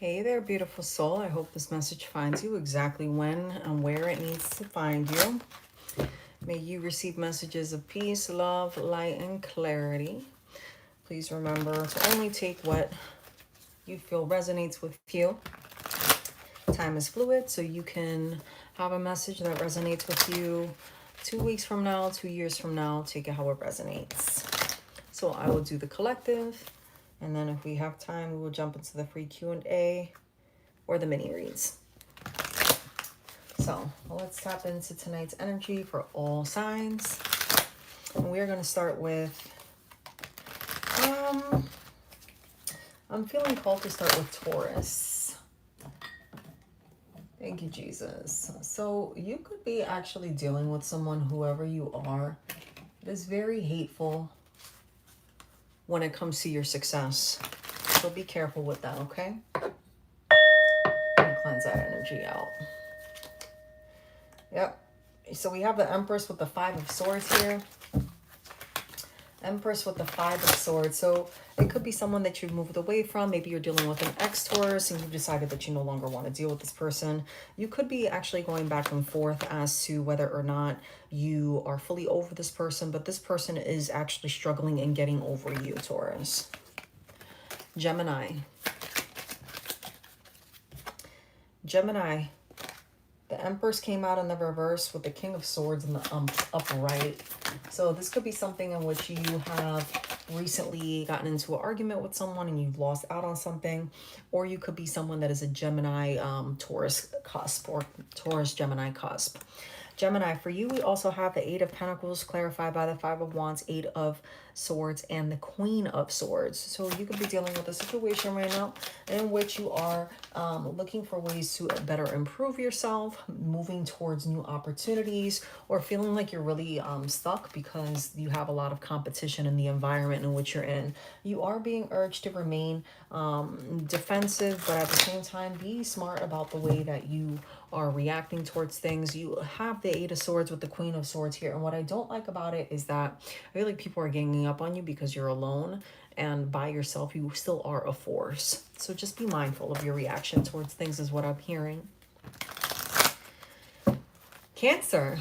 Hey there, beautiful soul. I hope this message finds you exactly when and where it needs to find you. May you receive messages of peace, love, light, and clarity. Please remember to only take what you feel resonates with you. Time is fluid, so you can have a message that resonates with you 2 weeks from now, 2 years from now. Take it how it resonates. So I will do the collective, and then if we have time, we will jump into the free Q&A or the mini reads. So let's tap into tonight's energy for all signs. And we are going to start with, I'm feeling called to start with Taurus. Thank you, Jesus. So you could be actually dealing with someone, whoever you are, that is very hateful when it comes to your success. So be careful with that, okay? Cleanse that energy out. Yep. So we have the Empress with the Five of Swords here. Empress with the Five of Swords. So it could be someone that you've moved away from. Maybe you're dealing with an ex-Taurus and you've decided that you no longer want to deal with this person. You could be actually going back and forth as to whether or not you are fully over this person, but this person is actually struggling and getting over you, Taurus. Gemini. Gemini. The Empress came out in the reverse with the King of Swords in the upright. So this could be something in which you have recently gotten into an argument with someone and you've lost out on something. Or you could be someone that is a Gemini Taurus cusp, or Taurus Gemini cusp. Gemini, for you, we also have the Eight of Pentacles clarified by the Five of Wands, Eight of Swords, and the Queen of Swords. So you could be dealing with a situation right now in which you are looking for ways to better improve yourself, moving towards new opportunities, or feeling like you're really stuck because you have a lot of competition in the environment in which you're in. You are being urged to remain defensive, but at the same time, be smart about the way that you are reacting towards things. You have the Eight of Swords with the Queen of Swords here. And what I don't like about it is that I feel like people are ganging up on you because you're alone, and by yourself, you still are a force. So just be mindful of your reaction towards things is what I'm hearing. Cancer.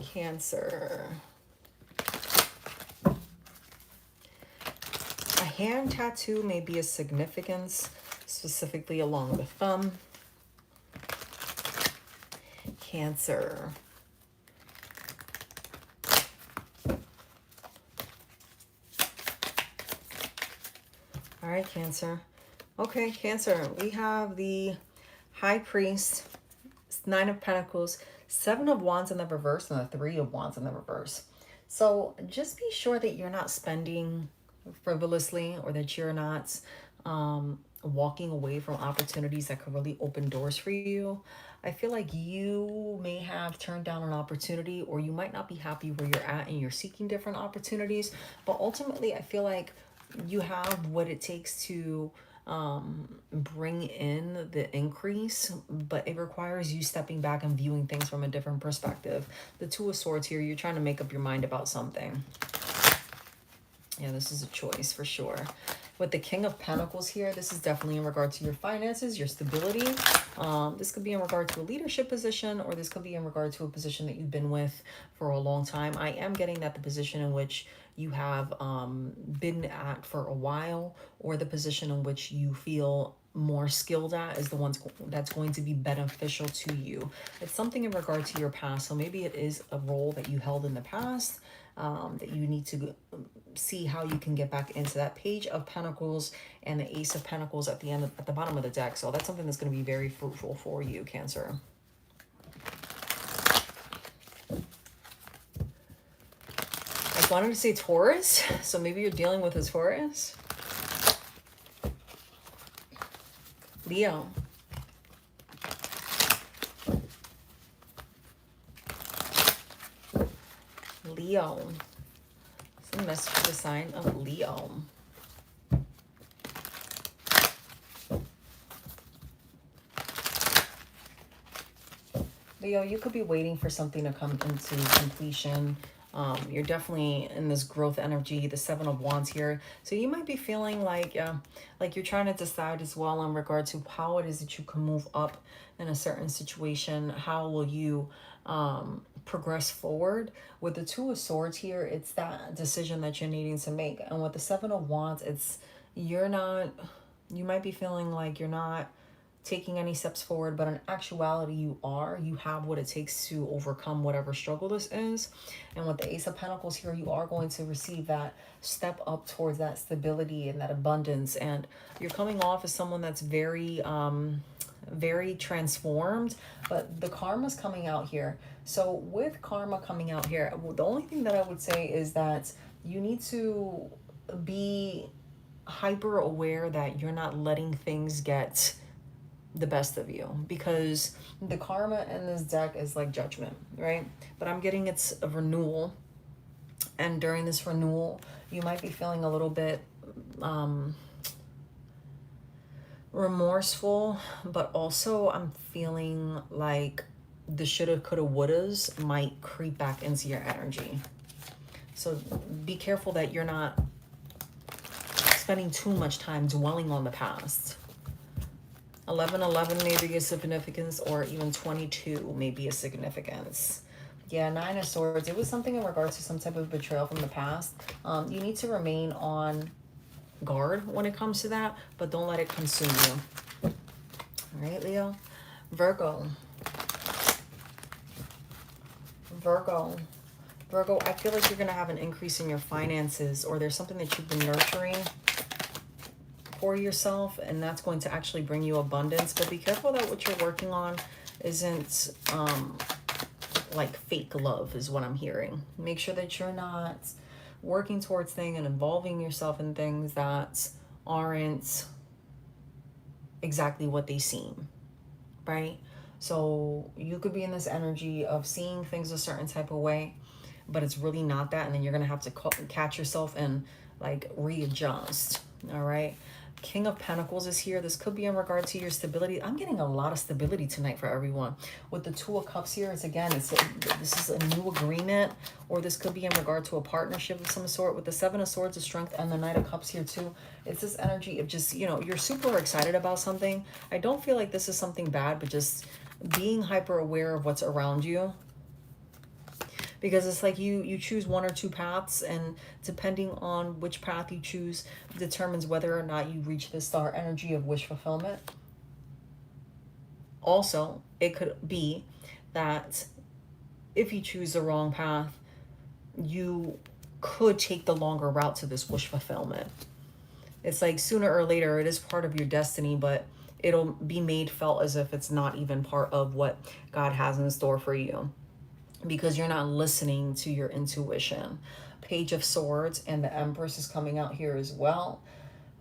Cancer. A hand tattoo may be a significance, specifically along the thumb. Cancer. All right, Cancer. Okay, Cancer, we have the High Priest, Nine of Pentacles, Seven of Wands in the reverse, and the Three of Wands in the reverse. So just be sure that you're not spending frivolously, or that you're not walking away from opportunities that could really open doors for you. I feel like you may have turned down an opportunity, or you might not be happy where you're at and you're seeking different opportunities. But ultimately, I feel like you have what it takes to bring in the increase, but it requires you stepping back and viewing things from a different perspective. The Two of Swords here, you're trying to make up your mind about something. Yeah, this is a choice for sure. With the King of Pentacles here, this is definitely in regard to your finances, your stability. This could be in regard to a leadership position, or this could be in regard to a position that you've been with for a long time. I am getting that the position in which you have been at for a while, or the position in which you feel more skilled at, is the one that's going to be beneficial to you. It's something in regard to your past. So maybe it is a role that you held in the past, that you need to see how you can get back into that. Page of Pentacles and the Ace of Pentacles at the bottom of the deck. So that's something that's going to be very fruitful for you, Cancer. I wanted to say Taurus, so maybe you're dealing with a Taurus. Leo. Leo. It's a message for the sign of Leo. Leo, you could be waiting for something to come into completion. You're definitely in this growth energy, the Seven of Wands here. So you might be feeling like you're trying to decide as well in regard to how it is that you can move up in a certain situation. How will you progress forward? With the Two of Swords here, it's that decision that you're needing to make. And with the Seven of Wands, it's you might be feeling like you're not taking any steps forward, but in actuality you have what it takes to overcome whatever struggle this is. And with the Ace of Pentacles here, you are going to receive that step up towards that stability and that abundance. And you're coming off as someone that's very very transformed, but the karma's coming out here. So with karma coming out here, the only thing that I would say is that you need to be hyper aware that you're not letting things get the best of you, because the karma in this deck is like judgment, right? But I'm getting it's a renewal, and during this renewal you might be feeling a little bit remorseful, but also I'm feeling like the shoulda coulda wouldas might creep back into your energy. So be careful that you're not spending too much time dwelling on the past. 1111 may be a significance, or even 22 may be a significance. Yeah, Nine of Swords. It was something in regards to some type of betrayal from the past. You need to remain on guard when it comes to that, but don't let it consume you. All right, Leo. Virgo. Virgo, I feel like you're going to have an increase in your finances, or there's something that you've been nurturing for yourself, and that's going to actually bring you abundance. But be careful that what you're working on isn't like fake love is what I'm hearing. Make sure that you're not working towards things and involving yourself in things that aren't exactly what they seem, right? So you could be in this energy of seeing things a certain type of way, but it's really not that, and then you're gonna have to catch yourself and like readjust. All right. King of Pentacles is here. This could be in regard to your stability. I'm getting a lot of stability tonight for everyone. With the Two of Cups here, this is a new agreement, or this could be in regard to a partnership of some sort. With the Seven of Swords of Strength and the Knight of Cups here too, it's this energy of just, you're super excited about something. I don't feel like this is something bad, but just being hyper aware of what's around you. Because it's like you choose one or two paths, and depending on which path you choose determines whether or not you reach the star energy of wish fulfillment. Also, it could be that if you choose the wrong path, you could take the longer route to this wish fulfillment. It's like sooner or later it is part of your destiny, but it'll be made felt as if it's not even part of what God has in store for you, because you're not listening to your intuition. Page of Swords and the Empress is coming out here as well.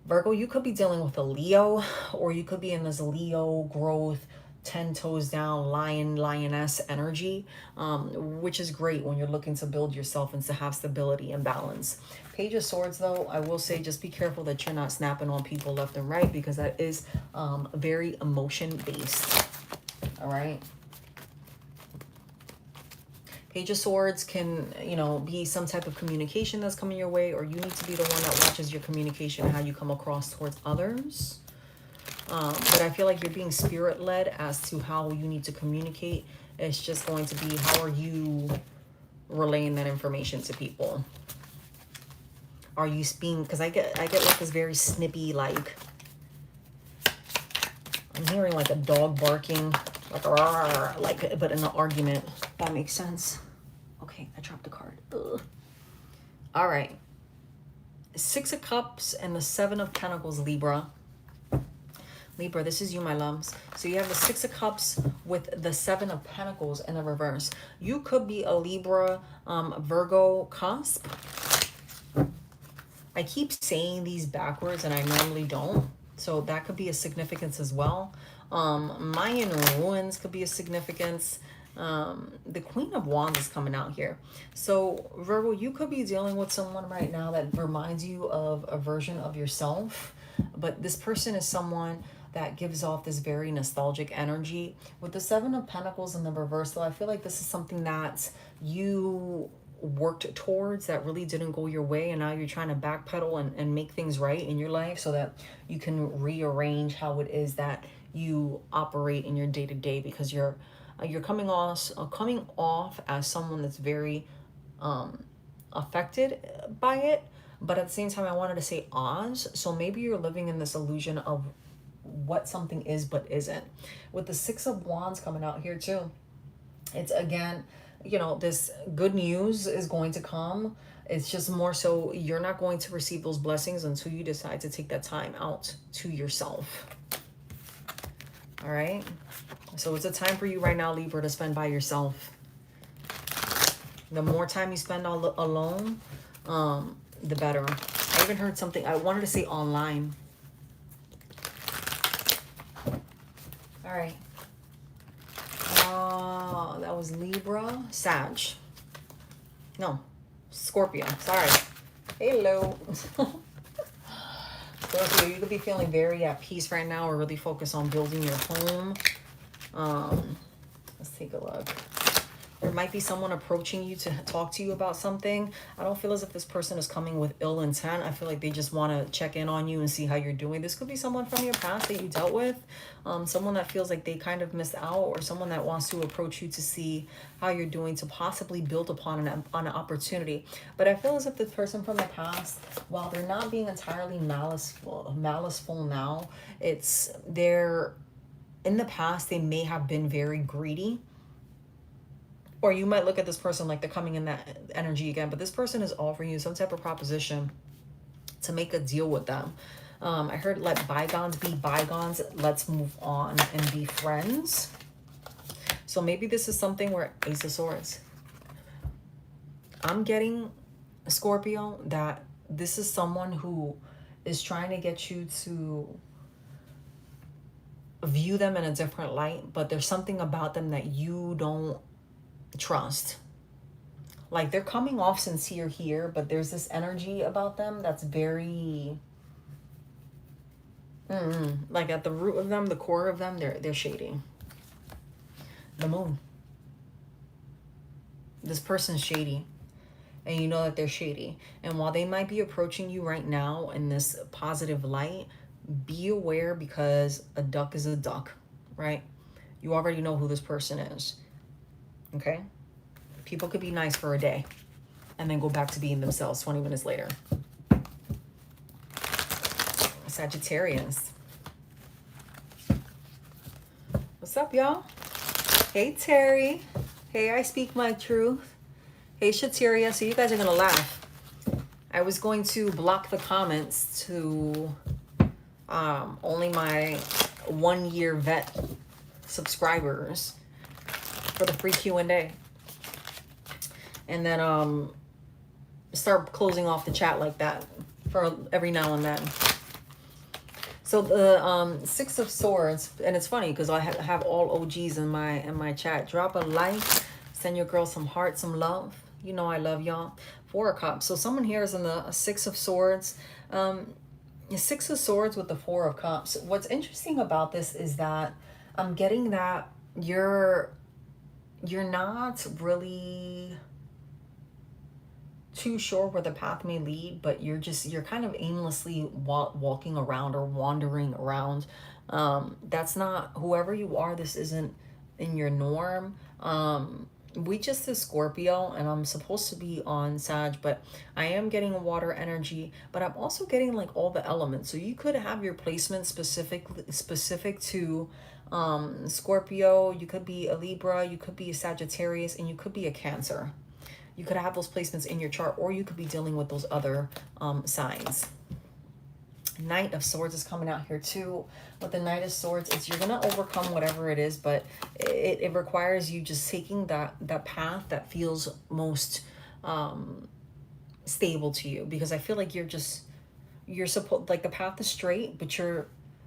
Virgo, you could be dealing with a Leo, or you could be in this Leo growth, 10 toes down, lioness energy, which is great when you're looking to build yourself and to have stability and balance. Page of Swords, though, I will say just be careful that you're not snapping on people left and right, because that is very emotion-based. All right. Page of Swords can, be some type of communication that's coming your way, or you need to be the one that watches your communication and how you come across towards others. But I feel like you're being spirit-led as to how you need to communicate. It's just going to be, how are you relaying that information to people? Are you being, because I get like this very snippy, like, I'm hearing like a dog barking, like, but in an argument. That makes sense. Okay, I dropped the card. Ugh. All right. Six of Cups and the Seven of Pentacles, Libra. Libra, this is you, my loves. So you have the Six of Cups with the Seven of Pentacles in the reverse. You could be a Libra, Virgo cusp. I keep saying these backwards and I normally don't. So that could be a significance as well. Mayan ruins could be a significance. The Queen of Wands is coming out here. So Virgo, you could be dealing with someone right now that reminds you of a version of yourself. But this person is someone that gives off this very nostalgic energy. With the Seven of Pentacles in the reverse, though, I feel like this is something that you worked towards that really didn't go your way, and now you're trying to backpedal and make things right in your life so that you can rearrange how it is that you operate in your day-to-day, because you're coming off as someone that's very affected by it, but at the same time I wanted to say Oz. So maybe you're living in this illusion of what something is but isn't. With the Six of Wands coming out here too, it's again, you know, this good news is going to come. It's just more so you're not going to receive those blessings until you decide to take that time out to yourself. All right, so it's a time for you right now, Libra, to spend by yourself. The more time you spend alone, the better. I even heard something, I wanted to say online. All right. That was Libra, Sag. No, Scorpio. Sorry. Hello. Scorpio, you could be feeling very at peace right now, or really focus on building your home. Let's take a look. There might be someone approaching you to talk to you about something. I don't feel as if this person is coming with ill intent. I feel like they just want to check in on you and see how you're doing. This could be someone from your past that you dealt with. Someone that feels like they kind of missed out, or someone that wants to approach you to see how you're doing, to possibly build upon an opportunity. But I feel as if this person from the past, while they're not being entirely maliceful now, they're in the past, they may have been very greedy. Or you might look at this person like they're coming in that energy again, but this person is offering you some type of proposition to make a deal with them. I heard let bygones be bygones. Let's move on and be friends. So maybe this is something where Ace of Swords. I'm getting, Scorpio, that this is someone who is trying to get you to view them in a different light, but there's something about them that you don't trust. Like they're coming off sincere here, but there's this energy about them that's very like at the root of them, the core of them, they're shady. The Moon. This person's shady, and you know that they're shady. And while they might be approaching you right now in this positive light, be aware, because a duck is a duck, right? You already know who this person is. Okay? People could be nice for a day and then go back to being themselves 20 minutes later. Sagittarius. What's up, y'all? Hey, Terry. Hey, I speak my truth. Hey, Shateria. So you guys are going to laugh. I was going to block the comments to only my 1-year vet subscribers for the free Q&A. And then start closing off the chat like that for every now and then. So the Six of Swords, and it's funny because I have all OGs in my chat. Drop a like, send your girl some heart, some love. You know I love y'all. Four of Cups. So someone here is in the Six of Swords. The Six of Swords with the Four of Cups. What's interesting about this is that I'm getting that you're not really too sure where the path may lead, but you're kind of aimlessly walking around or wandering around. That's not, whoever you are, this isn't in your norm. We just is Scorpio, and I'm supposed to be on Sag, but I am getting water energy, but I'm also getting like all the elements. So you could have your placement specific to Scorpio. You could be a Libra, you could be a Sagittarius, and you could be a Cancer. You could have those placements in your chart, or you could be dealing with those other signs. Knight of Swords is coming out here too. With the Knight of Swords, it's you're gonna overcome whatever it is, but it requires you just taking that path that feels most stable to you, because I feel like you're supposed, like, the path is straight, but you're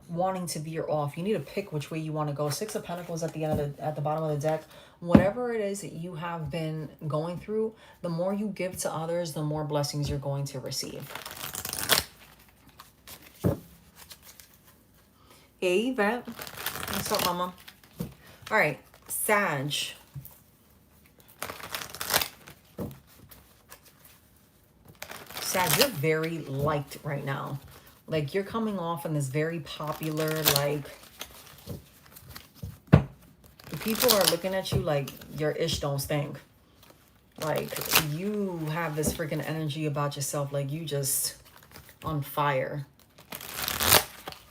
wanting to veer off. You need to pick which way you want to go. Six of Pentacles at the bottom of the deck. Whatever it is that you have been going through, the more you give to others, the more blessings you're going to receive. Hey, Yvette. What's up, mama? All right, Sag. Sag, you're very liked right now. Like, you're coming off in this very popular, like, people are looking at you like your ish don't stink. Like, you have this freaking energy about yourself. Like, you just on fire.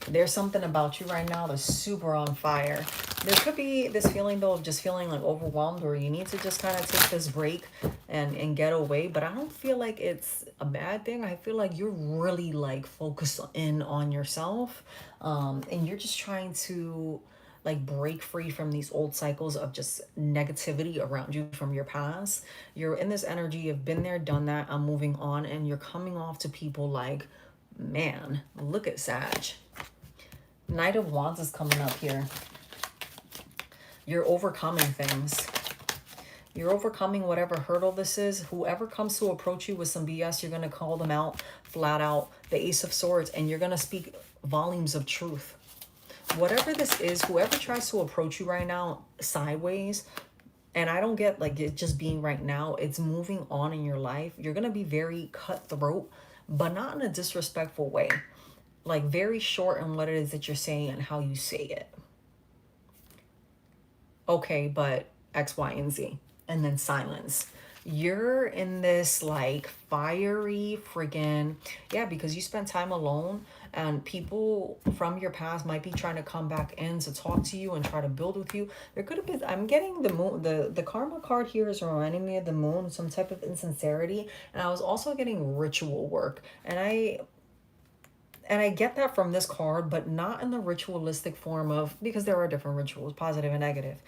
There's something about you right now that's super on fire. There could be this feeling, though, of just feeling like overwhelmed, or you need to just kind of take this break and get away. But I don't feel like it's a bad thing. I feel like you're really like focused in on yourself, and you're just trying to like break free from these old cycles of just negativity around you from your past. You're in this energy, you've been there, done that, I'm moving on, and you're coming off to people like, man, look at Sag. Knight of Wands is coming up here. You're overcoming things. You're overcoming whatever hurdle this is. Whoever comes to approach you with some BS, you're going to call them out flat out. The Ace of Swords, and you're going to speak volumes of truth. Whatever this is, whoever tries to approach you right now sideways, and I don't get like it just being right now, it's moving on in your life. You're going to be very cutthroat, but not in a disrespectful way. Like, very short in what it is that you're saying and how you say it. Okay, but X, Y, and Z. And then silence. You're in this like fiery friggin', yeah, because you spent time alone, and people from your past might be trying to come back in to talk to you and try to build with you. There could have been, I'm getting the moon, the karma card here is reminding me of the moon, some type of insincerity. And I was also getting ritual work. And I get that from this card, but not in the ritualistic form of, because there are different rituals, positive and negative.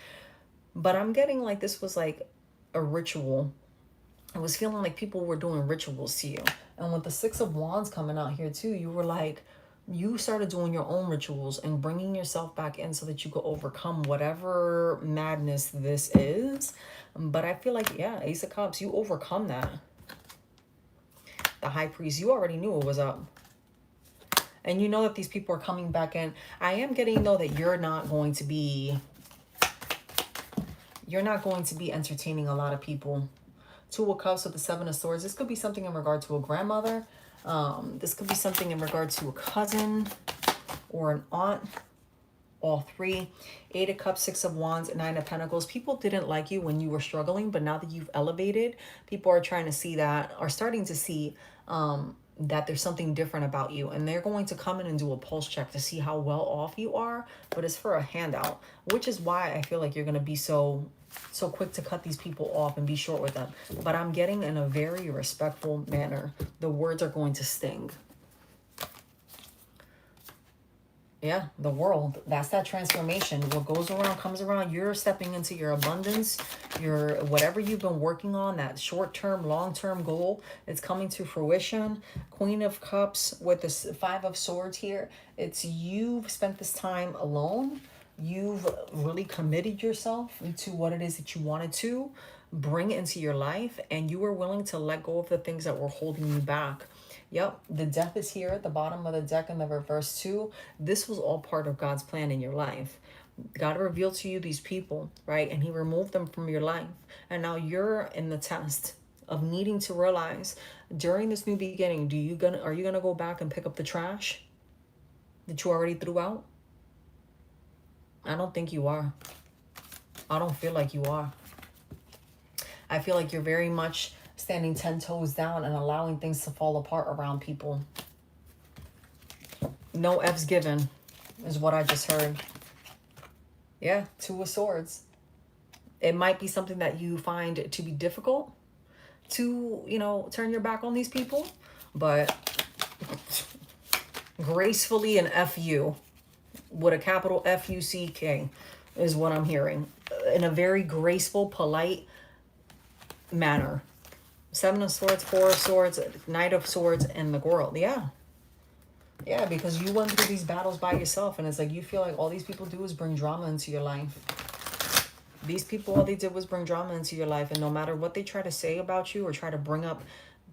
But I'm getting like this was like a ritual. I was feeling like people were doing rituals to you. And with the Six of Wands coming out here too, you were like, you started doing your own rituals and bringing yourself back in so that you could overcome whatever madness this is. But I feel like, yeah, Ace of Cups, you overcome that. The High Priest, you already knew what was up. And you know that these people are coming back in. I am getting, though, that you're not going to be entertaining a lot of people. Two of Cups with the Seven of Swords. This could be something in regard to a grandmother. This could be something in regard to a cousin or an aunt. All three. Eight of Cups, Six of Wands, Nine of Pentacles. People didn't like you when you were struggling, but now that you've elevated, people are trying to see that, are starting to see that there's something different about you, and they're going to come in and do a pulse check to see how well off you are, but it's for a handout, which is why I feel like you're going to be so quick to cut these people off and be short with them. But I'm getting in a very respectful manner. The words are going to sting. Yeah, the World. That's that transformation. What goes around comes around. You're stepping into your abundance. Your whatever you've been working on, that short-term, long-term goal, it's coming to fruition. Queen of Cups with this Five of Swords here. It's you've spent this time alone. You've really committed yourself to what it is that you wanted to bring into your life, and you were willing to let go of the things that were holding you back. Yep, the Death is here at the bottom of the deck in the reverse too. This was all part of God's plan in your life. God revealed to you these people, right? And he removed them from your life. And now you're in the test of needing to realize during this new beginning, are you gonna go back and pick up the trash that you already threw out? I don't think you are. I don't feel like you are. I feel like you're very much standing 10 toes down and allowing things to fall apart around people. No F's given is what I just heard. Yeah, Two of Swords. It might be something that you find to be difficult to, turn your back on these people, but gracefully an F-U with a capital F-U-C-K is what I'm hearing. In a very graceful, polite manner. Seven of Swords, Four of Swords, Knight of Swords, and the World. Yeah. Yeah, because you went through these battles by yourself, and it's like you feel like all these people do is bring drama into your life. These people, all they did was bring drama into your life, and no matter what they try to say about you or try to bring up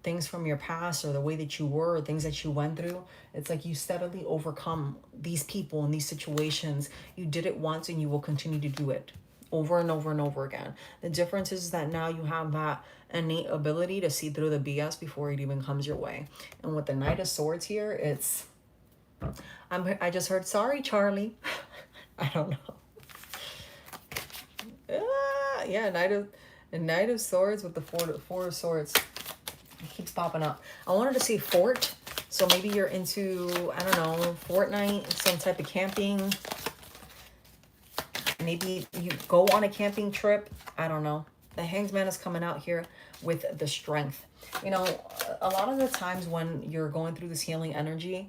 things from your past or the way that you were or things that you went through, it's like you steadily overcome these people and these situations. You did it once and you will continue to do it over and over and over again. The difference is that now you have that innate ability to see through the BS before it even comes your way. And with the Knight of Swords here, it's, I just heard, sorry, Charlie. I don't know. Yeah, Knight of Swords with the four of Swords. It keeps popping up. I wanted to say fort. So maybe you're into, I don't know, Fortnite, some type of camping. Maybe you go on a camping trip. I don't know. The Hanged Man is coming out here with the Strength. You know, a lot of the times when you're going through this healing energy,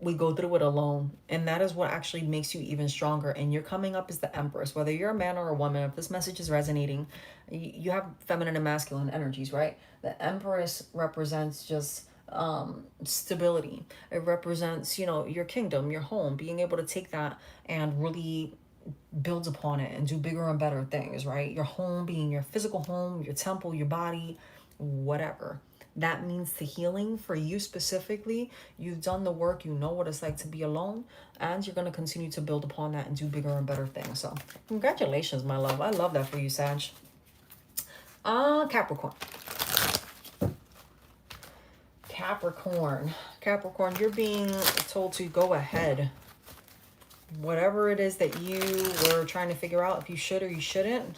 we go through it alone. And that is what actually makes you even stronger. And you're coming up as the Empress. Whether you're a man or a woman, if this message is resonating, you have feminine and masculine energies, right? The Empress represents just stability. It represents, you know, your kingdom, your home, being able to take that and really build upon it and do bigger and better things, right? Your home being your physical home, your temple, your body, whatever. That means the healing for you specifically. You've done the work. You know what it's like to be alone. And you're going to continue to build upon that and do bigger and better things. So congratulations, my love. I love that for you, Sag. Capricorn. Capricorn, you're being told to go ahead. Whatever it is that you were trying to figure out if you should or you shouldn't,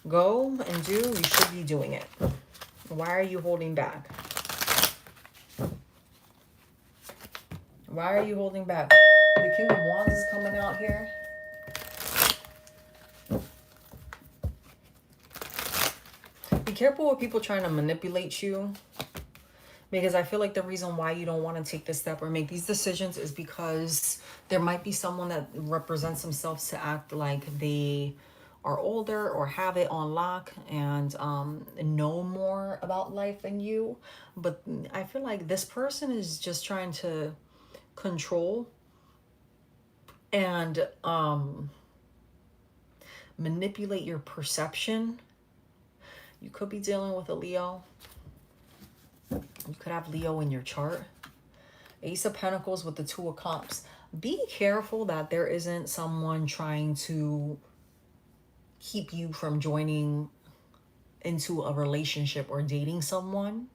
go and do. You should be doing it. Why are you holding back? Why are you holding back? The King of Wands is coming out here. Be careful with people trying to manipulate you. Because I feel like the reason why you don't want to take this step or make these decisions is because there might be someone that represents themselves to act like they are older or have it on lock and know more about life than you. But I feel like this person is just trying to control and manipulate your perception. You could be dealing with a Leo. You could have Leo in your chart. Ace of Pentacles with the Two of Cups. Be careful that there isn't someone trying to keep you from joining into a relationship or dating someone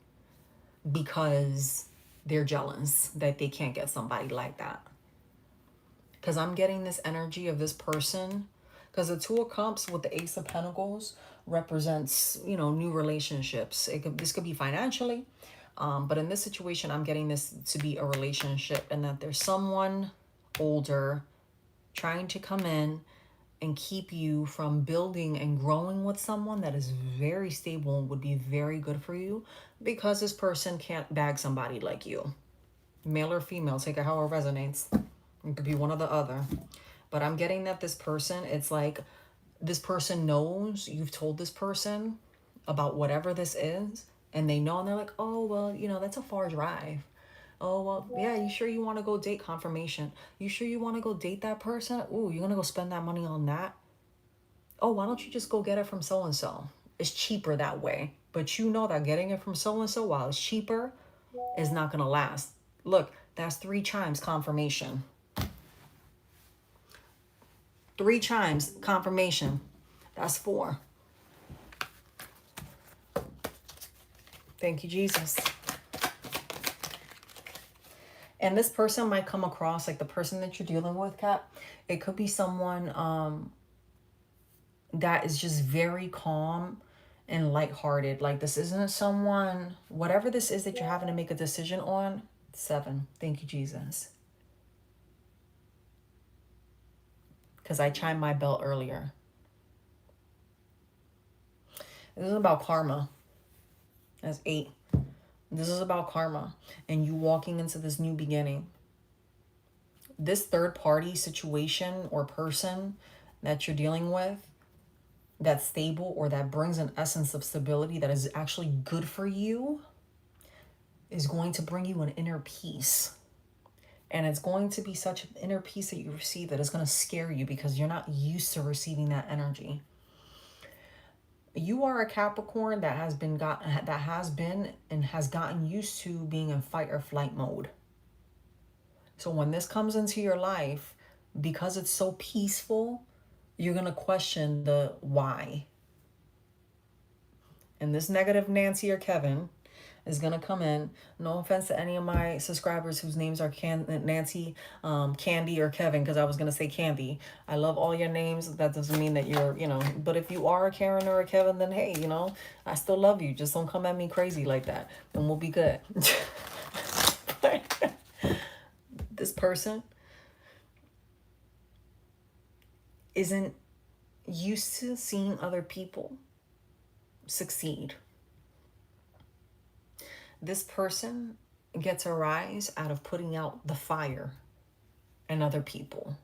because they're jealous that they can't get somebody like that. Because I'm getting this energy of this person. Because the Two of Cups with the Ace of Pentacles represents, you know, new relationships. This could be financially. But in this situation, I'm getting this to be a relationship and that there's someone older trying to come in and keep you from building and growing with someone that is very stable and would be very good for you because this person can't bag somebody like you. Male or female, take it how it resonates. It could be one or the other. But I'm getting that this person, it's like this person knows you've told this person about whatever this is. And they know, and they're like, oh, well, you know, that's a far drive. Oh, well, yeah, you sure you want to go date? Confirmation. You sure you want to go date that person? Ooh, you're going to go spend that money on that? Oh, why don't you just go get it from so-and-so? It's cheaper that way. But you know that getting it from so-and-so while it's cheaper is not going to last. Look, that's 3 chimes confirmation. 3 chimes confirmation. That's 4. Thank you, Jesus. And this person might come across like the person that you're dealing with, Cap. It could be someone that is just very calm and lighthearted. Like this isn't someone, whatever this is that you're having to make a decision on. 7. Thank you, Jesus. Because I chimed my bell earlier. This is about karma. That's 8. This is about karma and you walking into this new beginning. This third party situation or person that you're dealing with that's stable or that brings an essence of stability that is actually good for you is going to bring you an inner peace. And it's going to be such an inner peace that you receive that is going to scare you because you're not used to receiving that energy. You are a Capricorn that has been and has gotten used to being in fight or flight mode. So when this comes into your life, because it's so peaceful, you're going to question the why. And this negative Nancy or Kevin is going to come in. No offense to any of my subscribers whose names are Nancy, Candy, or Kevin, because I was going to say Candy. I love all your names. That doesn't mean that you're, you know, but if you are a Karen or a Kevin, then hey, you know, I still love you. Just don't come at me crazy like that, and we'll be good. This person isn't used to seeing other people succeed. This person gets a rise out of putting out the fire in other people.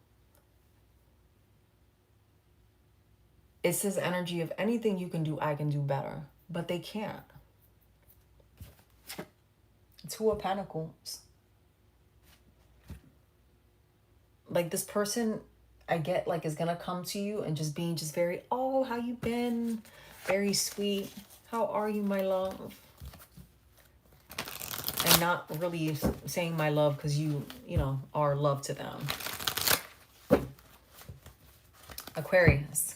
It's this energy of anything you can do, I can do better. But they can't. Two of Pentacles. Like this person, I get like is gonna come to you and just being just very, oh, how you been? Very sweet. How are you, my love? And not really saying my love because you know, are love to them. Aquarius.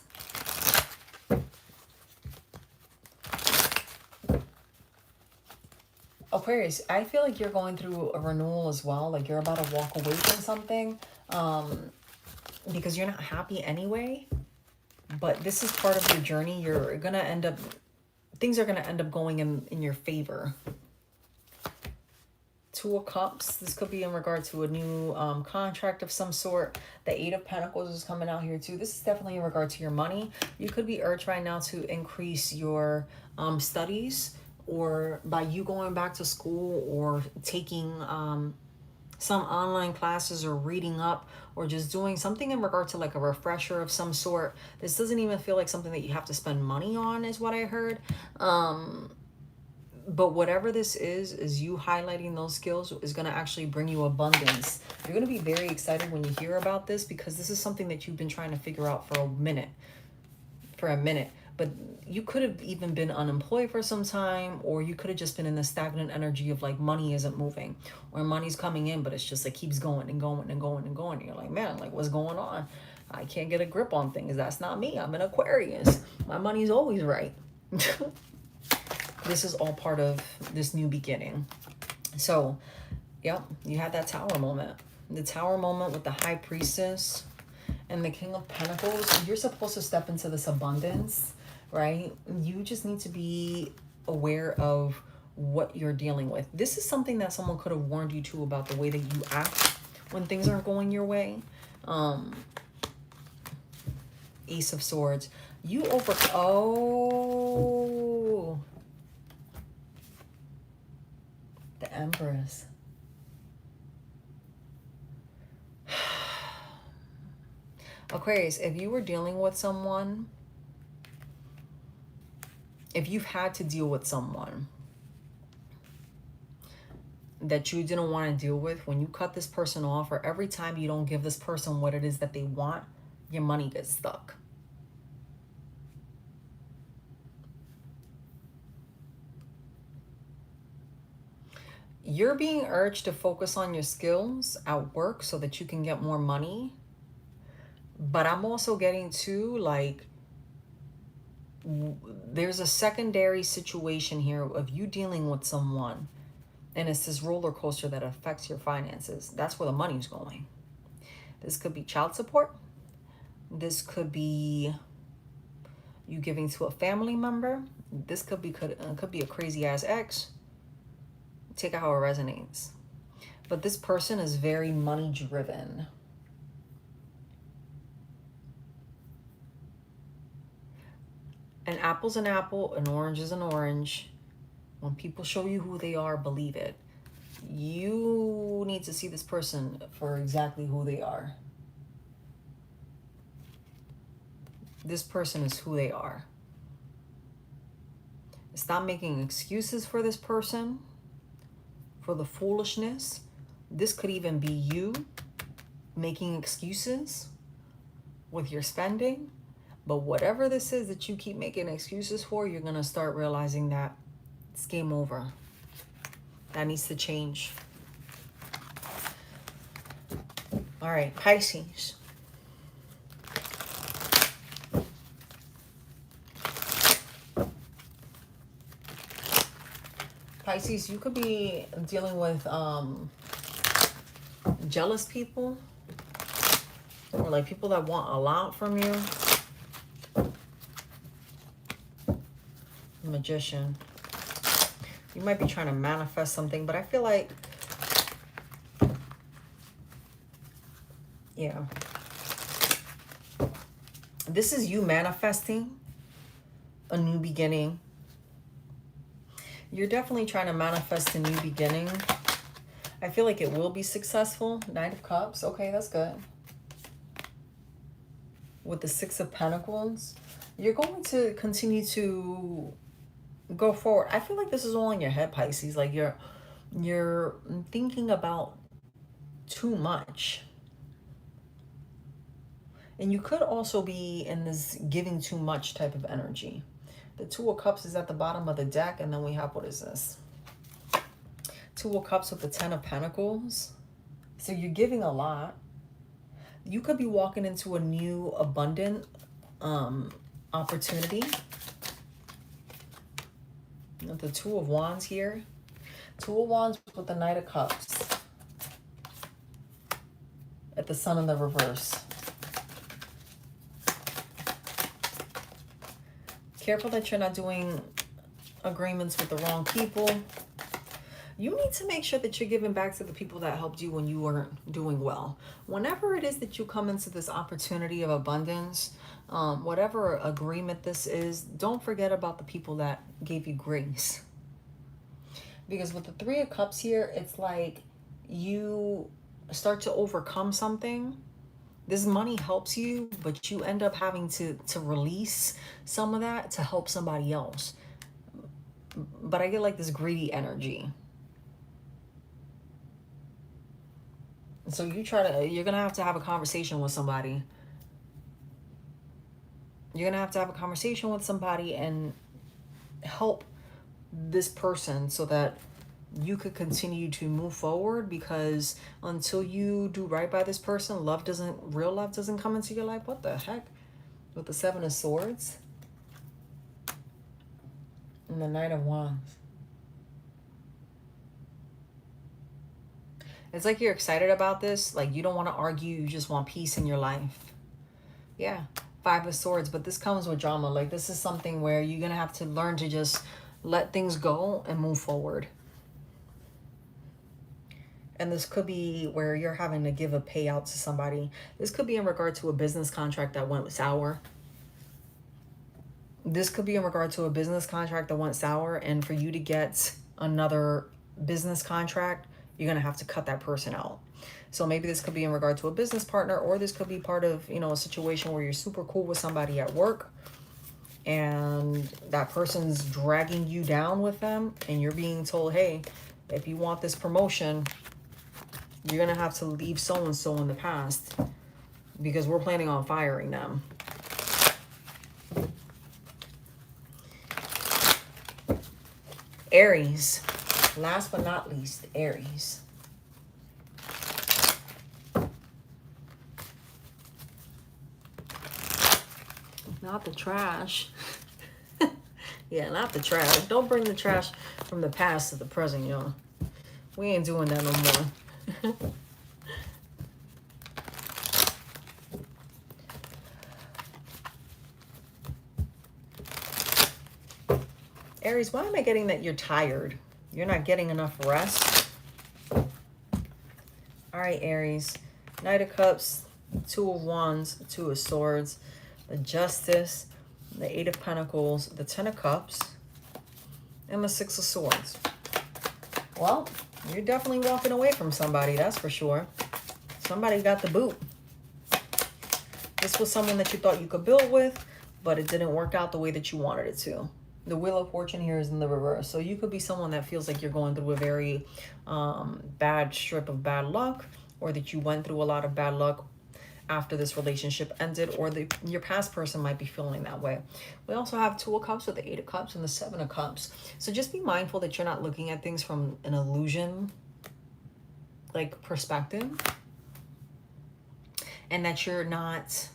Aquarius, I feel like you're going through a renewal as well. Like you're about to walk away from something because you're not happy anyway. But this is part of your journey. You're going to end up, things are going to end up going in your favor. Two of Cups. This could be in regard to a new contract of some sort. The Eight of Pentacles is coming out here too. This is definitely in regard to your money. You could be urged right now to increase your studies, or by you going back to school or taking some online classes or reading up or just doing something in regard to like a refresher of some sort. This doesn't even feel like something that you have to spend money on is what I heard. But whatever this is you highlighting those skills is going to actually bring you abundance. You're going to be very excited when you hear about this because this is something that you've been trying to figure out for a minute. But you could have even been unemployed for some time, or you could have just been in the stagnant energy of like money isn't moving, or money's coming in, but it's just like keeps going and going and going and going. And you're like, man, like what's going on? I can't get a grip on things. That's not me. I'm an Aquarius. My money's always right. This is all part of this new beginning. So, yep, you had that Tower moment. The Tower moment with the High Priestess and the King of Pentacles. You're supposed to step into this abundance, right? You just need to be aware of what you're dealing with. This is something that someone could have warned you to about the way that you act when things aren't going your way. Ace of Swords. You oh, the Empress. Aquarius, if you were dealing with someone, if you've had to deal with someone that you didn't want to deal with, when you cut this person off, or every time you don't give this person what it is that they want, your money gets stuck. You're being urged to focus on your skills at work so that you can get more money. But I'm also getting to like, there's a secondary situation here of you dealing with someone, and it's this roller coaster that affects your finances. That's where the money's going. This could be child support. This could be you giving to a family member. This could be a crazy ass ex. Take it how it resonates. But this person is very money driven. An apple's an apple, an orange is an orange. When people show you who they are, believe it. You need to see this person for exactly who they are. This person is who they are. Stop making excuses for this person, for the foolishness. This could even be you making excuses with your spending. But whatever this is that you keep making excuses for, you're going to start realizing that it's game over. That needs to change. All right, Pisces. Pisces, you could be dealing with jealous people, or like people that want a lot from you. Magician. You might be trying to manifest something, but I feel like, yeah, this is you manifesting a new beginning. You're definitely trying to manifest a new beginning. I feel like it will be successful. Knight of Cups. Okay, that's good. With the Six of Pentacles, you're going to continue to go forward. I feel like this is all in your head, Pisces. Like you're thinking about too much. And you could also be in this giving too much type of energy. The Two of Cups is at the bottom of the deck. And then we have, what is this? Two of Cups with the Ten of Pentacles. So you're giving a lot. You could be walking into a new abundant opportunity. The Two of Wands here. Two of Wands with the Knight of Cups. At the Sun in the reverse. Careful that you're not doing agreements with the wrong people. You need to make sure that you're giving back to the people that helped you when you weren't doing well. Whenever it is that you come into this opportunity of abundance, whatever agreement this is, don't forget about the people that gave you grace. Because with the Three of Cups here, it's like you start to overcome something. This money helps you, but you end up having to release some of that to help somebody else. But I get like this greedy energy. So you're going to have a conversation with somebody. You're going to have a conversation with somebody and help this person so that you could continue to move forward, because until you do right by this person, real love doesn't come into your life. What the heck? With the Seven of Swords and the Knight of Wands. It's like you're excited about this. Like you don't want to argue. You just want peace in your life. Yeah. Five of Swords. But this comes with drama. Like this is something where you're going to have to learn to just let things go and move forward. And this could be where you're having to give a payout to somebody. This could be in regard to a business contract that went sour. This could be in regard to a business contract that went sour. And for you to get another business contract, you're going to have to cut that person out. So maybe this could be in regard to a business partner, or this could be part of, a situation where you're super cool with somebody at work and that person's dragging you down with them. And you're being told, hey, if you want this promotion, you're going to have to leave so-and-so in the past because we're planning on firing them. Aries. Last but not least, Aries. Not the trash. Yeah, not the trash. Don't bring the trash from the past to the present, y'all. We ain't doing that no more. Aries, why am I getting that you're tired? You're not getting enough rest. All right, Aries. Knight of Cups, Two of Wands, Two of Swords, the Justice, the Eight of Pentacles, the Ten of Cups, and the Six of Swords. Well, you're definitely walking away from somebody, that's for sure. Somebody got the boot. This was someone that you thought you could build with, but it didn't work out the way that you wanted it to. The Wheel of Fortune here is in the reverse. So you could be someone that feels like you're going through a very bad strip of bad luck, or that you went through a lot of bad luck after this relationship ended, or your past person might be feeling that way. We also have Two of Cups with the Eight of Cups and the Seven of Cups. So just be mindful that you're not looking at things from an illusion like perspective, and that you're not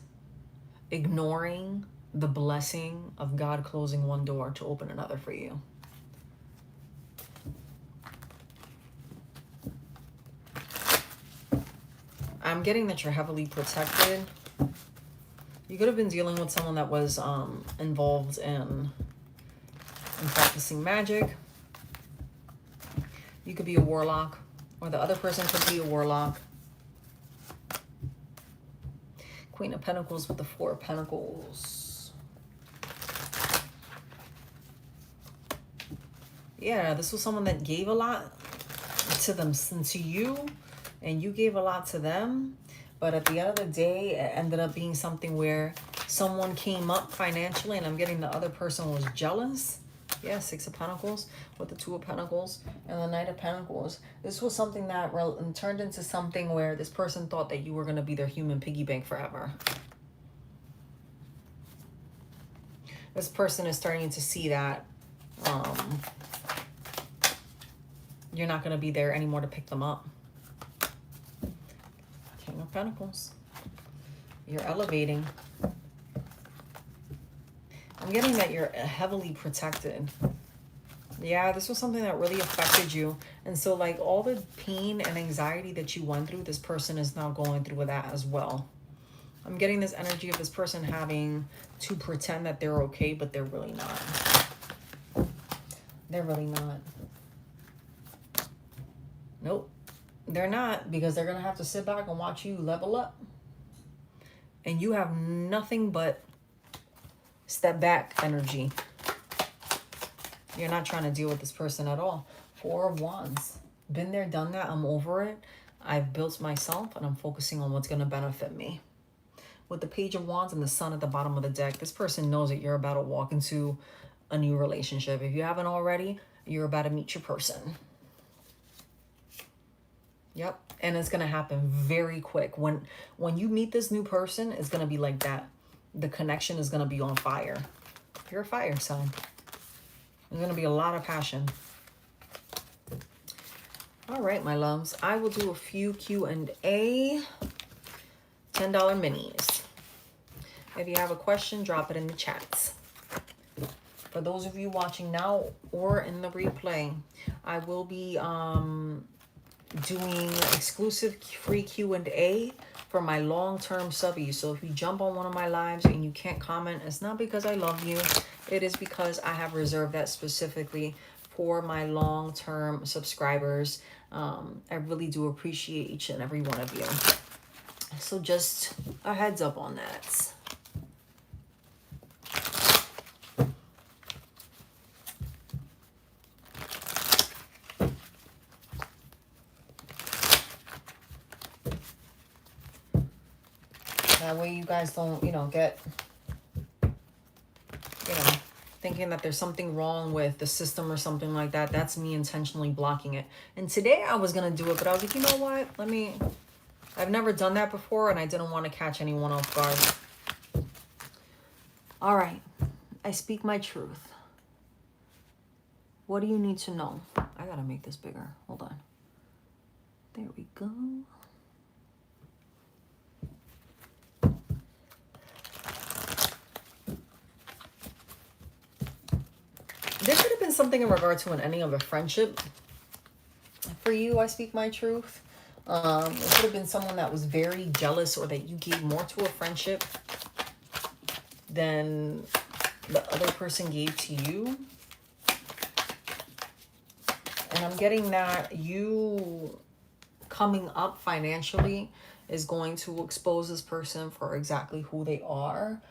ignoring the blessing of God closing one door to open another for you. I'm getting that you're heavily protected. You could have been dealing with someone that was involved in practicing magic. You could be a warlock, or the other person could be a warlock. Queen of Pentacles with the Four of Pentacles. Yeah, this was someone that gave a lot to them, to you, and you gave a lot to them. But at the end of the day, it ended up being something where someone came up financially, and I'm getting the other person was jealous. Yeah, Six of Pentacles with the Two of Pentacles and the Knight of Pentacles. This was something that turned into something where this person thought that you were going to be their human piggy bank forever. This person is starting to see that you're not going to be there anymore to pick them up. King of Pentacles. You're elevating. I'm getting that you're heavily protected. Yeah, this was something that really affected you. And so like all the pain and anxiety that you went through, this person is now going through with that as well. I'm getting this energy of this person having to pretend that they're okay, but they're really not. They're really not. Nope. They're not, because they're going to have to sit back and watch you level up. And you have nothing but step back energy. You're not trying to deal with this person at all. Four of Wands. Been there, done that. I'm over it. I've built myself and I'm focusing on what's going to benefit me. With the Page of Wands and the Sun at the bottom of the deck, this person knows that you're about to walk into a new relationship. If you haven't already, you're about to meet your person. Yep. And it's going to happen very quick. When you meet this new person, it's going to be like that. The connection is going to be on fire. You're a fire sign. There's going to be a lot of passion. All right, my loves. I will do a few Q&A. $10 minis. If you have a question, drop it in the chats. For those of you watching now or in the replay, I will be doing exclusive free Q&A for my long-term subbies. So if you jump on one of my lives and you can't comment, it's not because I love you. It is because I have reserved that specifically for my long-term subscribers. I really do appreciate each and every one of you. So just a heads up on that. That way you guys don't, get, thinking that there's something wrong with the system or something like that. That's me intentionally blocking it. And today I was going to do it, but I was like, you know what? I've never done that before and I didn't want to catch anyone off guard. All right. I speak my truth. What do you need to know? I got to make this bigger. Hold on. There we go. There could have been something in regard to an ending of a friendship. For you, I speak my truth. It could have been someone that was very jealous or that you gave more to a friendship than the other person gave to you. And I'm getting that you coming up financially is going to expose this person for exactly who they are.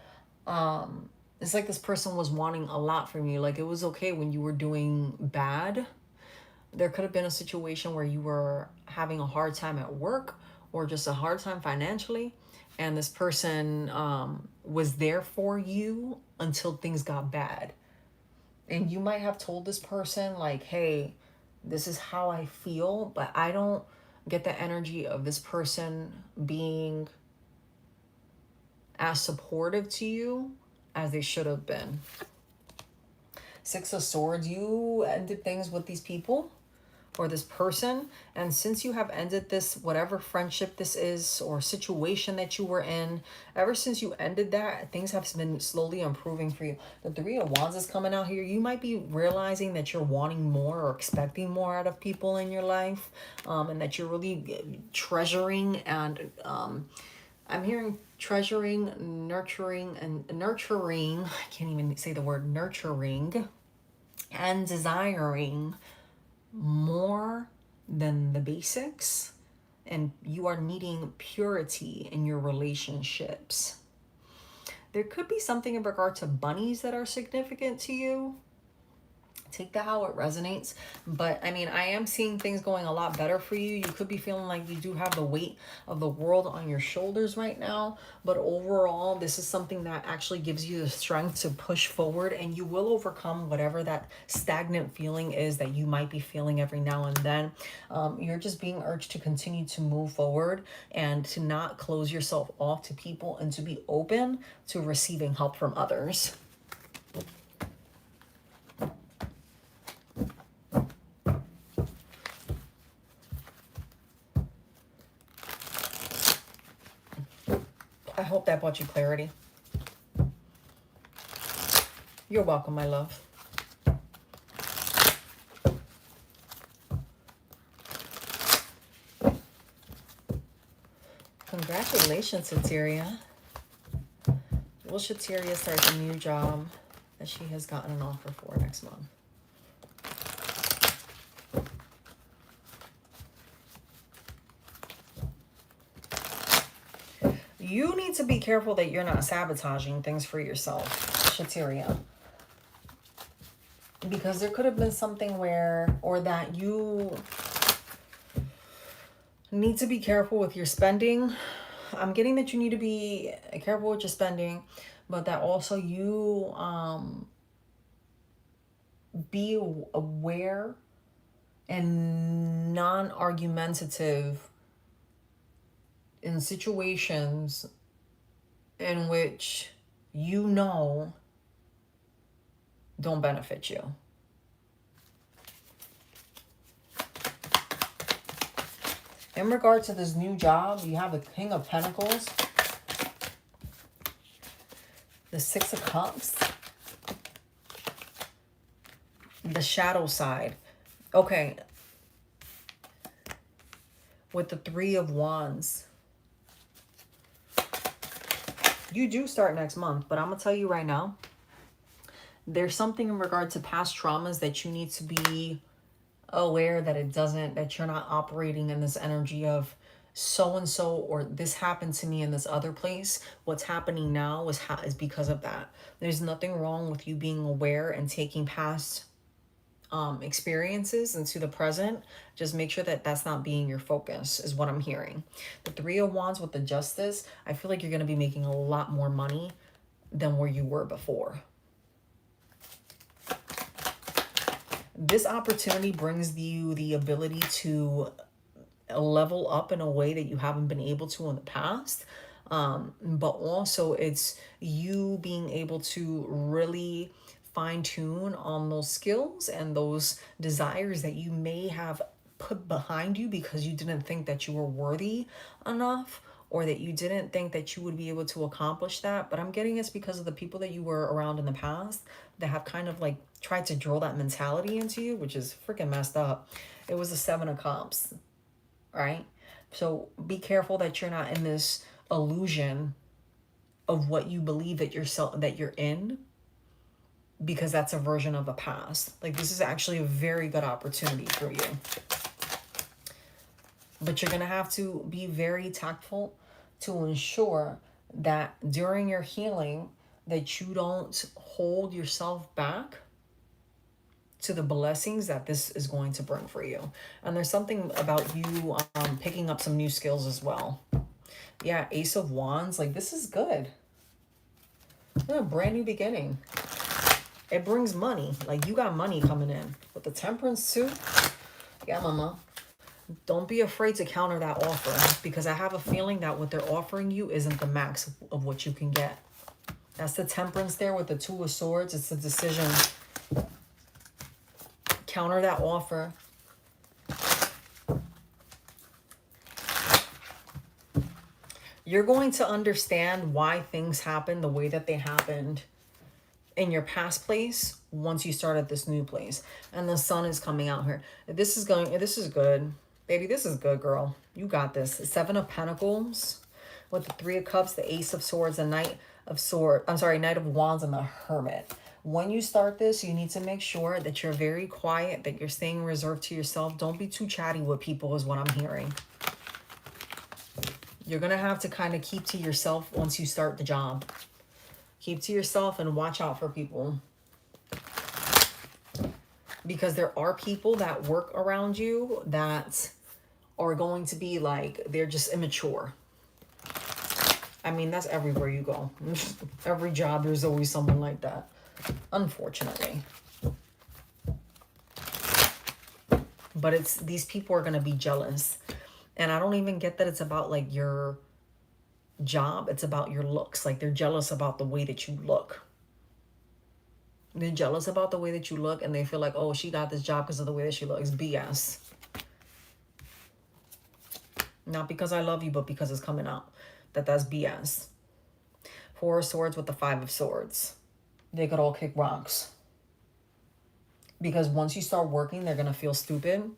It's like this person was wanting a lot from you. Like it was okay when you were doing bad. There could have been a situation where you were having a hard time at work or just a hard time financially. And this person was there for you until things got bad. And you might have told this person like, hey, this is how I feel, but I don't get the energy of this person being as supportive to you as they should have been. Six of Swords, you ended things with these people. or this person. And since you have ended this, whatever friendship this is or situation that you were in, ever since you ended that, things have been slowly improving for you. The Three of Wands is coming out here. You might be realizing that you're wanting more or expecting more out of people in your life, and that you're really treasuring and I'm hearing treasuring, nurturing, and nurturing. I can't even say the word nurturing, and desiring more than the basics. And you are needing purity in your relationships. There could be something in regard to bunnies that are significant to you. Take that how it resonates. But I mean, I am seeing things going a lot better for you. You could be feeling like you do have the weight of the world on your shoulders right now. But overall, this is something that actually gives you the strength to push forward. And you will overcome whatever that stagnant feeling is that you might be feeling every now and then. You're just being urged to continue to move forward and to not close yourself off to people and to be open to receiving help from others. I hope that brought you clarity. You're welcome, my love. Congratulations, Sagittarius. Will Sagittarius start a new job that she has gotten an offer for next month? You need to be careful that you're not sabotaging things for yourself, Sagittarius. Because there could have been something where, or that you need to be careful with your spending. I'm getting that you need to be careful with your spending, but that also you be aware and non-argumentative in situations in which you know don't benefit you. In regard to this new job, you have the King of Pentacles, the Six of Cups, the shadow side. Okay. With the Three of Wands. You do start next month, but I'm going to tell you right now, there's something in regard to past traumas that you need to be aware that you're not operating in this energy of so-and-so or this happened to me in this other place. What's happening now is because of that. There's nothing wrong with you being aware and taking past experiences into the present. Just make sure that that's not being your focus, is what I'm hearing. The Three of Wands with the Justice, I feel like you're going to be making a lot more money than where you were before. This opportunity brings you the ability to level up in a way that you haven't been able to in the past. But also it's you being able to really fine-tune on those skills and those desires that you may have put behind you because you didn't think that you were worthy enough, or that you didn't think that you would be able to accomplish that. But I'm getting it's because of the people that you were around in the past that have kind of like tried to drill that mentality into you, which is freaking messed up. It was the Seven of Cups, right? So be careful that you're not in this illusion of what you believe that you're in, because that's a version of the past. Like, this is actually a very good opportunity for you. But you're going to have to be very tactful to ensure that during your healing that you don't hold yourself back to the blessings that this is going to bring for you. And there's something about you picking up some new skills as well. Yeah, Ace of Wands, like this is good. A brand new beginning. It brings money. Like you got money coming in. With the Temperance too. Yeah, mama. Don't be afraid to counter that offer, because I have a feeling that what they're offering you isn't the max of what you can get. That's the Temperance there with the Two of Swords. It's a decision. Counter that offer You're going to understand why things happen the way that they happened in your past place once you start at this new place. And the sun is coming out here. This is good. Baby, this is good, girl. You got this. Seven of Pentacles with the Three of Cups, the Ace of Swords, the Knight of Wands, and the Hermit. When you start this, you need to make sure that you're very quiet, that you're staying reserved to yourself. Don't be too chatty with people is what I'm hearing. You're going to have to kind of keep to yourself once you start the job. Keep to yourself and watch out for people. Because there are people that work around you that are going to be like, they're just immature. I mean, that's everywhere you go. Every job, there's always someone like that. Unfortunately. But these people are going to be jealous. And I don't even get that it's about like your job. It's about your looks. Like they're jealous about the way that you look. They're jealous about the way that you look, and they feel like, oh, she got this job because of the way that she looks. BS. Not because I love you, but because it's coming out that's BS. Four of Swords with the Five of Swords. They could all kick rocks. Because once you start working, they're going to feel stupid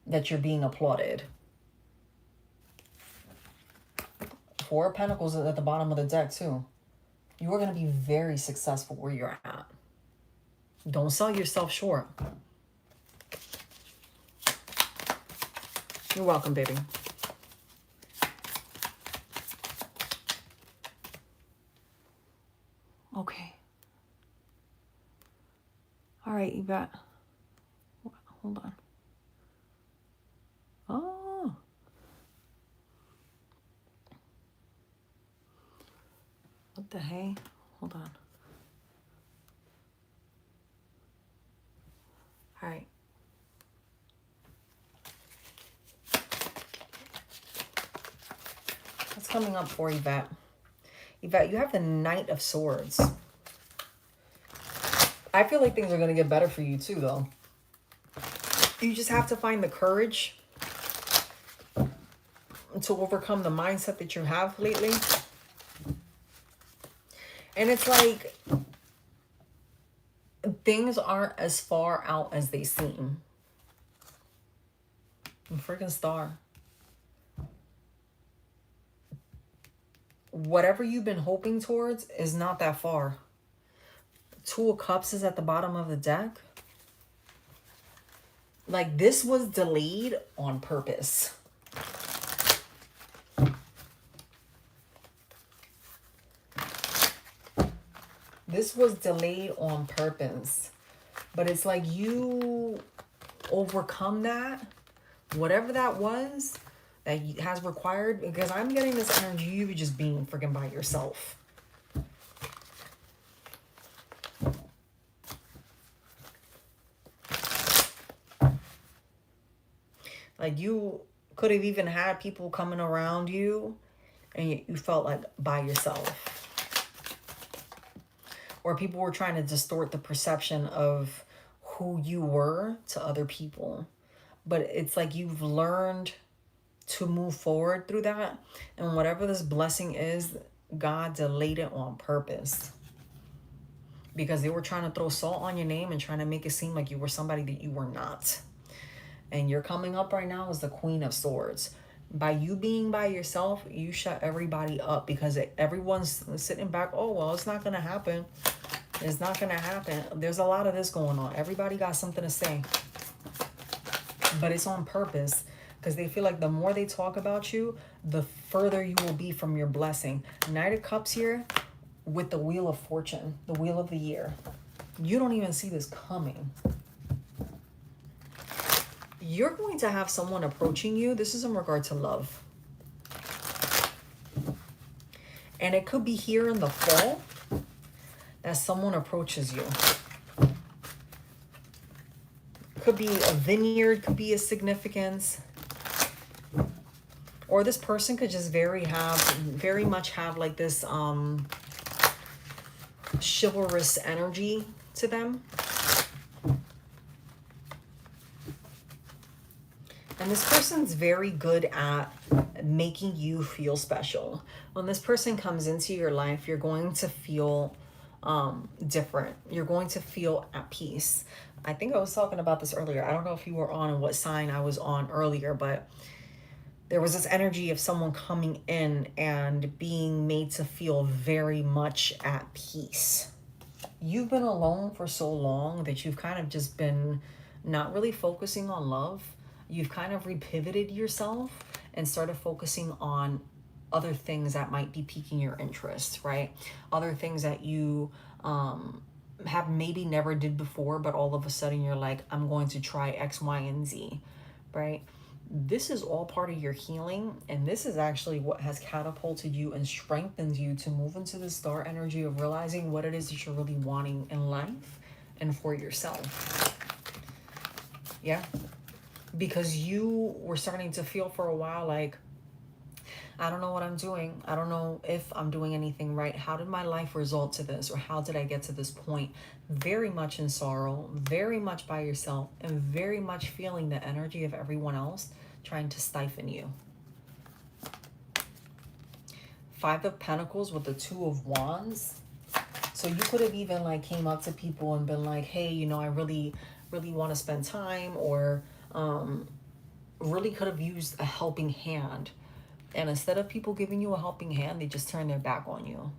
that you're being applauded. Four of Pentacles at the bottom of the deck, too. You are going to be very successful where you're at. Don't sell yourself short. You're welcome, baby. Okay. All right, Yvette. Hold on. Oh. What the hey? Hold on. All right. What's coming up for Yvette? Yvette, you have the Knight of Swords. I feel like things are going to get better for you too, though. You just have to find the courage to overcome the mindset that you have lately. And it's like things aren't as far out as they seem. Freaking Star. Whatever you've been hoping towards is not that far. Two of Cups is at the bottom of the deck. Like this was delayed on purpose. This was delayed on purpose. But it's like you overcome that. Whatever that was that has required. Because I'm getting this energy you just being freaking by yourself. Like you could have even had people coming around you and you felt like by yourself. Or people were trying to distort the perception of who you were to other people. But it's like you've learned to move forward through that. And whatever this blessing is, God delayed it on purpose. Because they were trying to throw salt on your name and trying to make it seem like you were somebody that you were not. And you're coming up right now as the Queen of Swords. By you being by yourself, you shut everybody up because everyone's sitting back. Oh, well, it's not going to happen. It's not going to happen. There's a lot of this going on. Everybody got something to say. But it's on purpose because they feel like the more they talk about you, the further you will be from your blessing. Knight of Cups here with the Wheel of Fortune, the Wheel of the Year. You don't even see this coming. You're going to have someone approaching you. This is in regard to love. And it could be here in the fall that someone approaches you. Could be a vineyard, could be a significance. Or this person could just very much have like this chivalrous energy to them. And this person's very good at making you feel special. When this person comes into your life, you're going to feel different. You're going to feel at peace. I think I was talking about this earlier. I don't know if you were on and what sign I was on earlier, but there was this energy of someone coming in and being made to feel very much at peace. You've been alone for so long that you've kind of just been not really focusing on love. You've kind of repivoted yourself and started focusing on other things that might be piquing your interest, right? Other things that you have maybe never did before, but all of a sudden you're like, I'm going to try X, Y, and Z, right? This is all part of your healing, and this is actually what has catapulted you and strengthened you to move into the star energy of realizing what it is that you're really wanting in life and for yourself. Yeah, because you were starting to feel for a while like, I don't know what I'm doing. I don't know if I'm doing anything right. How did my life result to this? Or how did I get to this point? Very much in sorrow, very much by yourself, and very much feeling the energy of everyone else trying to stifle you. Five of Pentacles with the Two of Wands. So you could have even like came up to people and been like, hey, you know, I really want to spend time, or really could have used a helping hand. And instead of people giving you a helping hand, they just turn their back on you.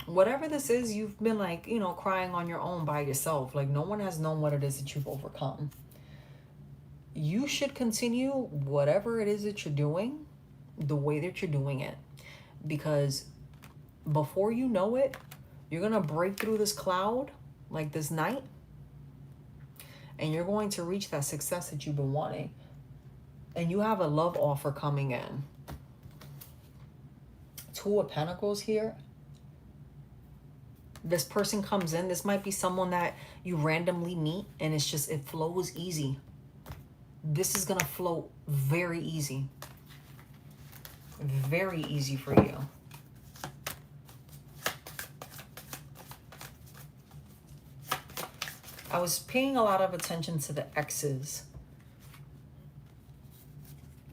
Whatever this is, you've been like, you know, crying on your own by yourself. Like no one has known what it is that you've overcome. You should continue whatever it is that you're doing, the way that you're doing it. Because before you know it, you're going to break through this cloud like this night. And you're going to reach that success that you've been wanting. And you have a love offer coming in. Two of Pentacles here. This person comes in. This might be someone that you randomly meet, and it's just, it flows easy. This is going to flow very easy. Very easy for you. I was paying a lot of attention to the X's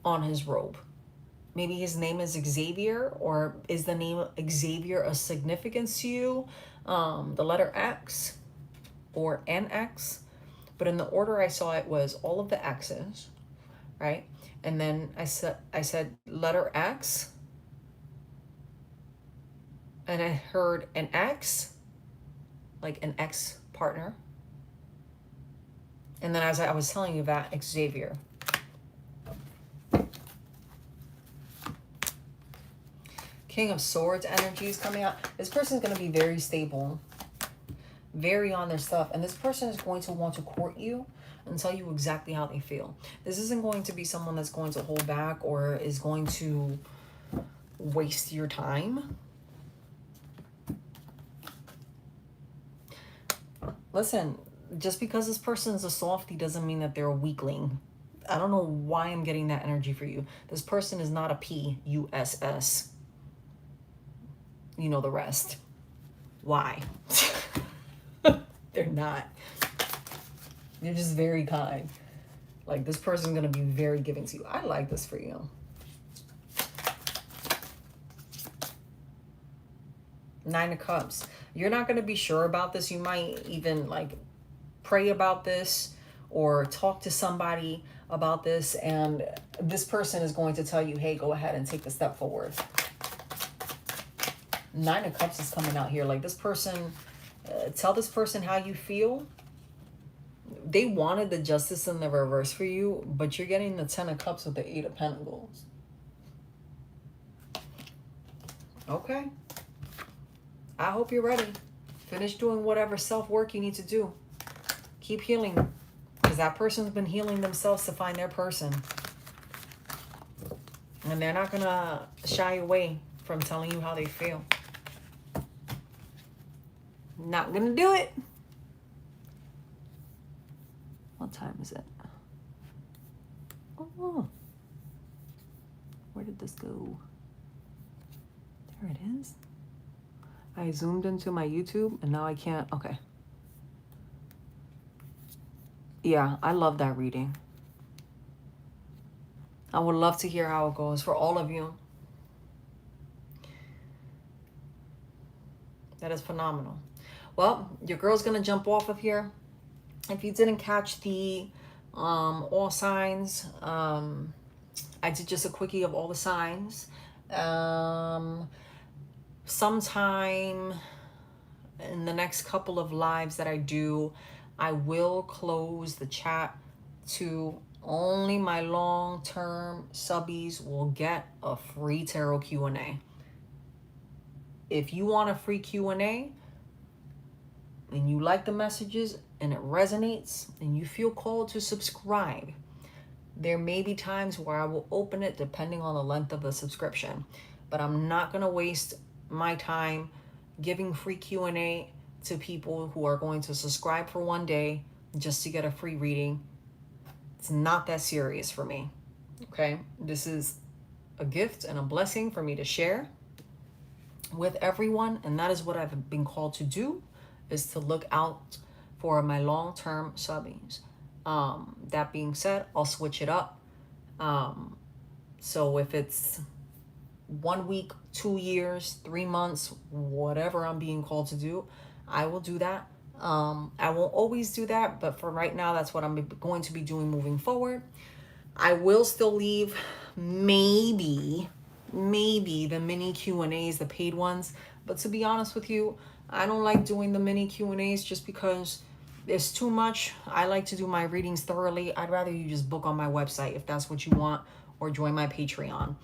on his robe. Maybe his name is Xavier, or is the name Xavier a significance to you? The letter X or NX. But in the order I saw it was all of the X's, right? And then I said letter X. And I heard an X, like an ex partner. And then as I was telling you that, Xavier. King of Swords energy is coming out. This person's going to be very stable, very on their stuff. And this person is going to want to court you and tell you exactly how they feel. This isn't going to be someone that's going to hold back or is going to waste your time. Listen, just because this person is a softie doesn't mean that they're a weakling. I don't know why I'm getting that energy for you. This person is not a PUSS. You know the rest. Why? They're not. They're just very kind. Like, this person's going to be very giving to you. I like this for you. Nine of Cups. You're not going to be sure about this. You might even like pray about this or talk to somebody about this, and this person is going to tell you, hey, go ahead and take the step forward. Nine of Cups is coming out here. Like, this person, tell this person how you feel. They wanted the Justice in the reverse for you, but you're getting the Ten of Cups with the Eight of Pentacles. Okay. I hope you're ready. Finish doing whatever self-work you need to do. Keep healing. Because that person's been healing themselves to find their person. And they're not going to shy away from telling you how they feel. Not going to do it. What time is it? Oh. Where did this go? There it is. I zoomed into my YouTube and now I can't. Okay. Yeah, I love that reading. I would love to hear how it goes for all of you. That is phenomenal. Well, your girl's going to jump off of here. If you didn't catch the all signs, I did just a quickie of all the signs. Sometime in the next couple of lives that I do, I will close the chat to only my long-term subbies will get a free tarot Q&A. If you want a free Q&A and you like the messages and it resonates and you feel called to subscribe, there may be times where I will open it depending on the length of the subscription. But I'm not going to waste my time giving free Q&A to people who are going to subscribe for one day just to get a free reading. It's not that serious for me. Okay? This is a gift and a blessing for me to share with everyone, and that is what I've been called to do, is to look out for my long-term subbies. That being said, I'll switch it up. So if it's 1 week, 2 years, 3 months, whatever I'm being called to do, I will do that. I won't always do that, but for right now, that's what I'm going to be doing moving forward. I will still leave maybe the mini Q&As, the paid ones. But to be honest with you, I don't like doing the mini Q&As just because it's too much. I like to do my readings thoroughly. I'd rather you just book on my website if that's what you want, or join my Patreon.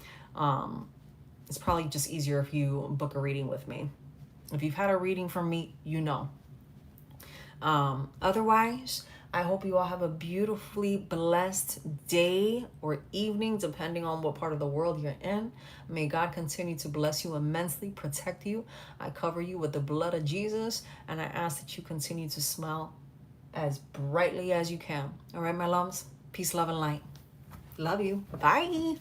It's probably just easier if you book a reading with me. If you've had a reading from me, you know. Otherwise, I hope you all have a beautifully blessed day or evening, depending on what part of the world you're in. May God continue to bless you immensely, protect you. I cover you with the blood of Jesus, and I ask that you continue to smile as brightly as you can. All right, my loves? Peace, love, and light. Love you. Bye.